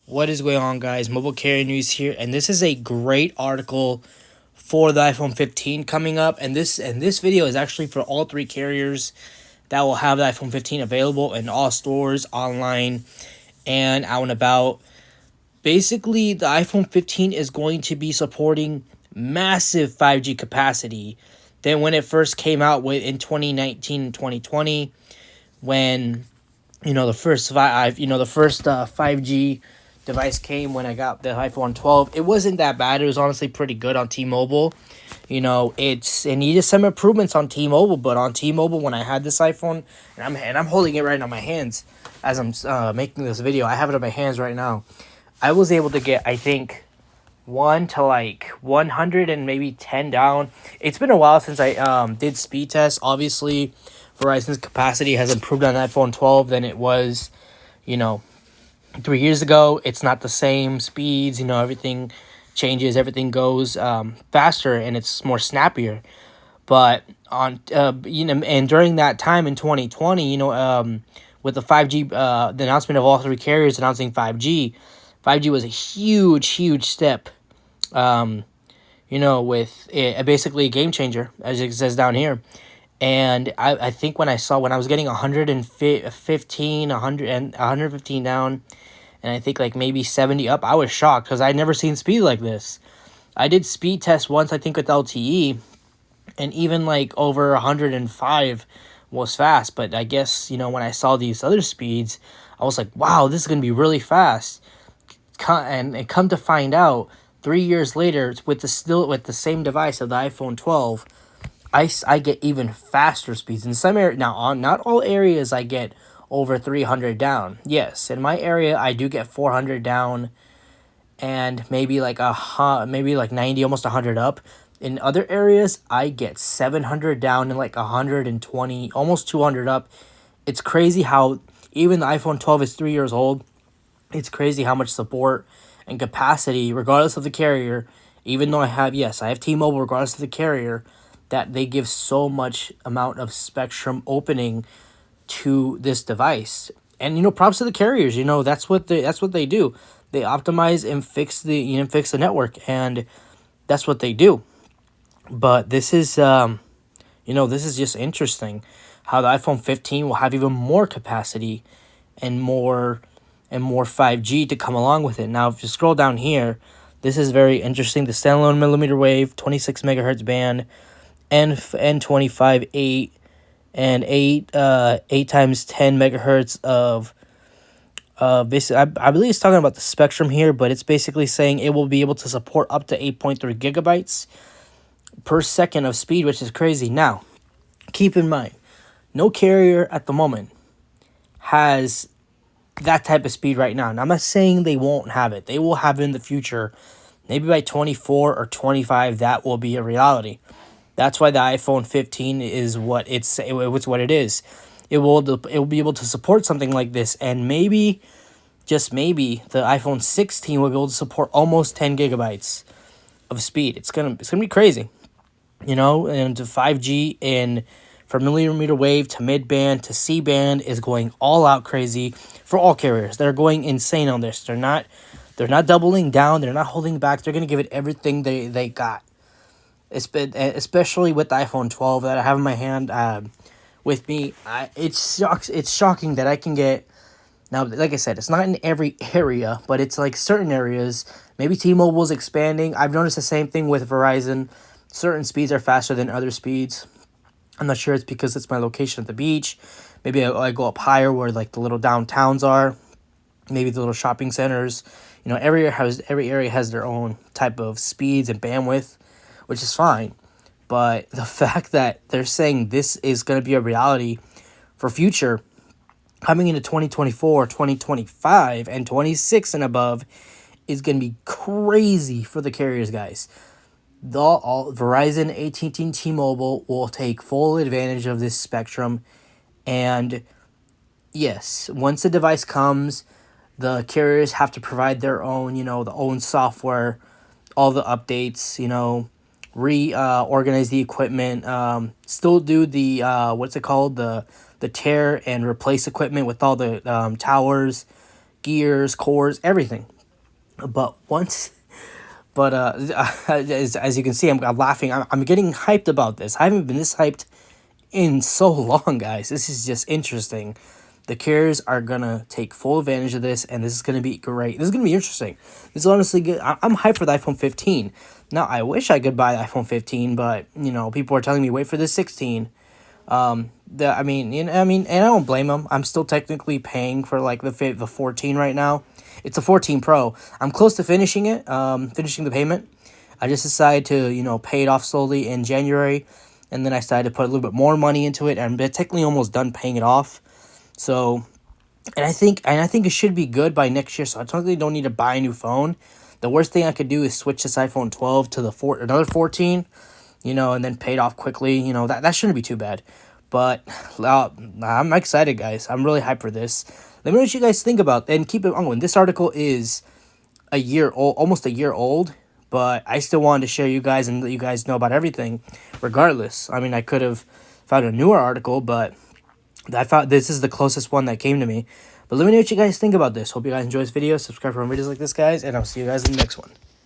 What is going on, guys? Mobile Carrier News here, and this is a great article for the iPhone 15 coming up. And this video is actually for all three carriers that will have the iPhone 15 available in all stores, online, and out and about. Basically, the iPhone 15 is going to be supporting massive 5G capacity than when it first came out in 2019 and 2020, when the first 5G device came when I got the iPhone 12. It wasn't that bad. It was honestly pretty good on T-Mobile. It needed some improvements on T-Mobile, but on T-Mobile, when I had this iPhone, and I'm holding it right on my hands as I'm making this video. I have it on my hands right now. I was able to get, I think, 1 to like 100 and maybe 10 down. It's been a while since I did speed tests. Obviously, Verizon's capacity has improved on iPhone 12 than it was, 3 years ago. It's not the same speeds. Everything changes. Everything goes faster, and it's more snappier. But and during that time in 2020, with the 5G, the announcement of all three carriers announcing 5G, 5G was a huge step. With it, basically a game changer, as it says down here. And I think when I was getting 115 down, and I think like maybe 70 up, I was shocked because I'd never seen speed like this. I did speed test once, I think, with LTE, and even like over 105 was fast. But I guess, when I saw these other speeds, I was like, wow, this is going to be really fast. And come to find out, 3 years later, with the same device of the iPhone 12, I get even faster speeds in some areas. Now, on not all areas, I get over 300 down. Yes, in my area, I do get 400 down, and maybe like 90, almost 100 up. In other areas, I get 700 down and like 120, almost 200 up. It's crazy how even the iPhone 12 is 3 years old. It's crazy how much support and capacity, regardless of the carrier, even though I have T-Mobile, regardless of the carrier, that they give so much amount of spectrum opening to this device. And props to the carriers. That's what they do. They optimize and fix the network, and that's what they do. But this is this is just interesting how the iPhone 15 will have even more capacity and more 5G to come along with it. Now, if you scroll down here, this is very interesting. The standalone millimeter wave, 26 megahertz band, N25 8 and 8 times 10 megahertz of basically, I believe it's talking about the spectrum here, but it's basically saying it will be able to support up to 8.3 gigabytes per second of speed, which is crazy. Now, keep in mind, no carrier at the moment has that type of speed right now. And I'm not saying they won't have it. They will have it in the future. Maybe by 24 or 25, that will be a reality. That's why the iPhone 15 is what it's what it is. It will be able to support something like this, and maybe, just maybe, the iPhone 16 will be able to support almost 10 gigabytes of speed. It's gonna be crazy, and to 5G and from millimeter wave to mid band to C band is going all out crazy for all carriers. They're going insane on this. They're not doubling down. They're not holding back. They're gonna give it everything they got. Especially with the iPhone 12 that I have in my hand with me. It's shocking that I can get, now, like I said, it's not in every area, but it's like certain areas. Maybe T-Mobile's expanding. I've noticed the same thing with Verizon. Certain speeds are faster than other speeds. I'm not sure it's because it's my location at the beach. Maybe I go up higher where like the little downtowns are. Maybe the little shopping centers. Every area has their own type of speeds and bandwidth, which is fine. But the fact that they're saying this is going to be a reality for future, coming into 2024, 2025, and 26 and above, is going to be crazy for the carriers, guys. Verizon, AT&T, and T-Mobile will take full advantage of this spectrum. And yes, once the device comes, the carriers have to provide their own, the own software, all the updates, reorganize the equipment, still do the the tear and replace equipment with all the towers, gears, cores, everything. But once, but as you can see, I'm laughing. I'm getting hyped about this. I haven't been this hyped in so long, guys. This is just interesting. The carriers are gonna take full advantage of this, and this is gonna be great. This is gonna be interesting. This is honestly good. I'm hyped for the iPhone 15. Now, I wish I could buy the iPhone 15, but people are telling me wait for the 16. And I don't blame them. I'm still technically paying for like the 14 right now. It's a 14 Pro. I'm close to finishing it. Finishing the payment. I just decided to pay it off slowly in January, and then I decided to put a little bit more money into it. And I'm technically almost done paying it off. So, and I think it should be good by next year. So I totally don't need to buy a new phone. The worst thing I could do is switch this iPhone 12 to another 14, and then pay it off quickly. That shouldn't be too bad. But I'm excited, guys. I'm really hyped for this. Let me know what you guys think about. And keep it on. This article is a year old, almost a year old. But I still wanted to share you guys and let you guys know about everything, regardless. I mean, I could have found a newer article, but I thought this is the closest one that came to me. But let me know what you guys think about this. Hope you guys enjoy this video. Subscribe for more videos like this, guys, and I'll see you guys in the next one.